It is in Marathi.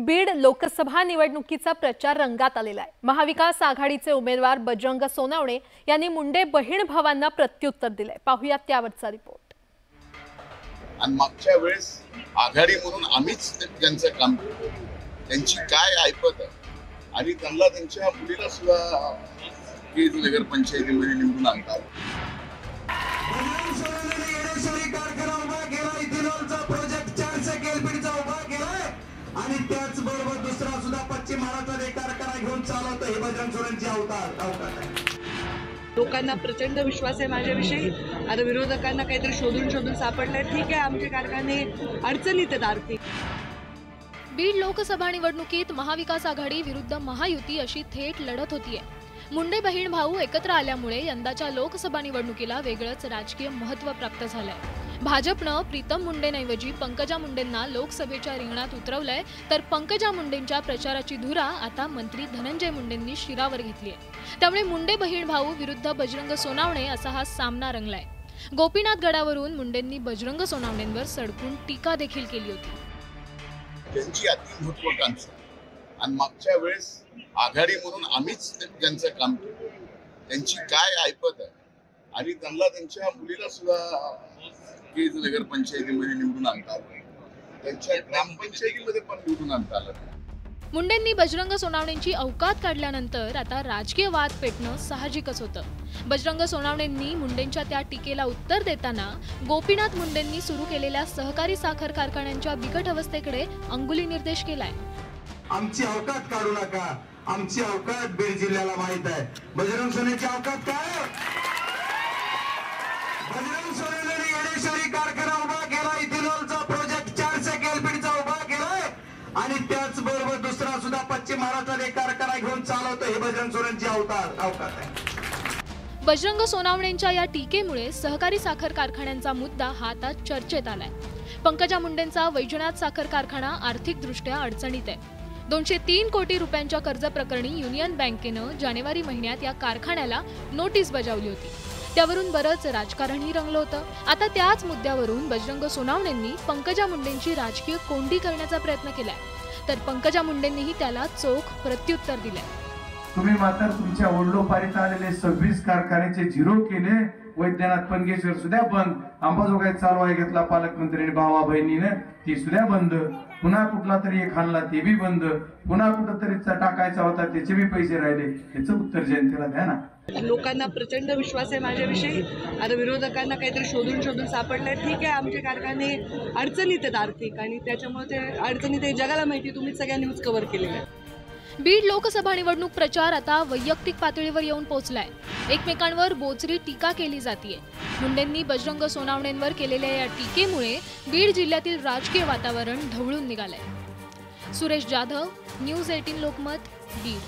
बीड लोकसभा निवडणुकीचा प्रचार रंगात आलेला आहे। महाविकास आघाडीचे उमेदवार बजरंग सोनावणे यांनी मुंडे बहीण भावांना प्रत्युत्तर दिले। पाहूया त्यावरचा रिपोर्ट। आणि मागच्या वेळेस आघाडी म्हणून आम्हीच त्यांचं काम केलं, त्यांची काय ऐपत आहे आणि त्यांना त्यांच्या मुलीला सुद्धा केज नगर पंचायतीमध्ये निवडून आणतात। आणि त्याचबरोबर दुसरा सुद्धा पश्चिम महाराष्ट्रात एक कारखाना घेऊन चालवतो हे बजरंग सोनवणेंचे अवतार। लोकांना प्रचंड विश्वास आहे माझ्याविषयी। आता विरोधकांना काहीतरी शोधून सापडलंय। ठीक आहे, आमचे कारखाने अडचणीत आहेत आर्थिक। बीड लोकसभा निवडणुकीत महाविकास आघाडी विरुद्ध महायुती अशी थेट लढत होतीये। मुंडे बहीण भाऊ एकत्र आल्यामुळे यंदाच्या लोकसभा निवडणुकीला वेगळंच राजकीय महत्त्व प्राप्त झालंय। भाजपनं प्रीतम मुंडेंऐवजी पंकजा मुंडेंना लोकसभेच्या रिंगणात उतरवलंय, तर पंकजा मुंडेंच्या प्रचाराची धुरा आता मंत्री धनंजय मुंडेंनी शिरावर घेतलीय। त्यामुळे मुंडे बहीण भाऊ विरुद्ध बजरंग सोनावणे असा हा सामना रंगलाय। गोपीनाथ गडावरून मुंडेंनी बजरंग सोनावणेंवर सडकून टीका देखील केली होती। त्यांची अतिमहत्वाकांक्षा आणि मागच्या वेळेस आघाडी म्हणून आम्हीच त्यांचं काम केलं, त्यांची काय ऐपत आहे आणि त्यांना त्यांच्या मुलीला सुद्धा केज नगर पंचायतीमध्ये निवडून आणतात, त्यांच्या ग्रामपंचायतीमध्ये पण निवडून आणतात। मुंडेंनी बजरंग सोनावणेंची अवकात काढल्यानंतर आता राजकीय वाद पेटणं साहजिकच होतं। बजरंग सोनावणेंनी मुंडेंच्या त्या टीकेला उत्तर देताना गोपीनाथ मुंडेंनी सुरू केलेल्या सहकारी साखर कारखान्यांच्या बिकट अवस्थेकडे अंगुली निर्देश केलाय। आमची अवकात काढू नका, आमची अवकात बीड जिल्ह्याला माहित आहे। बजरंग सोनवणेंची अवकात काय? बजरंग सोनवणेंनी येडेश्वरी कारखाना उभा केला, इथेनॉलचा प्रोजेक्ट 400 केल्विनचा उभा केलाय आणि त्याचबरोबर दुसरा सुद्धा पश्चिम महाराष्ट्रात एक कारखाना घेऊन चालवतो हे बजरंग सोनवणेंचे अवकात आहे। बजरंग सोनावणेंच्या या टीकेमुळे सहकारी साखर कारखान्यांचा मुद्दा हा आता चर्चेत आलाय। पंकजा मुंडेंचा वैजनाथ साखर कारखाना आर्थिकदृष्ट्या अडचणीत आहे। 203 कोटी रुपयांच्या कर्ज प्रकरणी युनियन बँकेनं जानेवारी महिन्यात या कारखान्याला नोटीस बजावली होती। त्यावरून बरंच राजकारणही रंगलं होतं। आता त्याच मुद्द्यावरून बजरंग सोनावणेंनी पंकजा मुंडेंची राजकीय कोंडी करण्याचा प्रयत्न केलाय, तर पंकजा मुंडेंनीही त्याला चोख प्रत्युत्तर दिलंय। तुम्ही मात्र तुमच्या वडलोपारीत आलेले 26 कारखान्याचे झिरो केले। वैद्यनाथ पनगेश्वर सुद्धा बंद, अंबाजोगाई चालवाय घेतला पालकमंत्र्यांनी भावा बहिणीनं, ती सुद्धा बंद। पुन्हा कुठला तरी एक आणला ते बी बंद, पुन्हा कुठं तरी टाकायचा होता त्याचे बी पैसे राहिले। याचं उत्तर जनतेला द्या ना। लोकांना प्रचंड विश्वास आहे माझ्याविषयी। आता विरोधकांना काहीतरी शोधून सापडलंय। ठीक आहे, आमचे कारखाने अडचणीत आहेत आर्थिक आणि त्याच्यामुळे ते अडचणीत आहे। जगाला माहिती, तुम्ही सगळ्या न्यूज कव्हर केलेल्या आहेत। बीड लोकसभा निवडणूक प्रचार आता वैयक्तिक पातळीवर येऊन पोहोचलाय। एकमेकांवर बोचरी टीका केली जातीये। मुंडेंनी बजरंग सोनावणेंवर केलेल्या या टीकेमुळे बीड जिल्ह्यातील राजकीय वातावरण ढवळून निघालंय। सुरेश जाधव, न्यूज 18 लोकमत, बीड।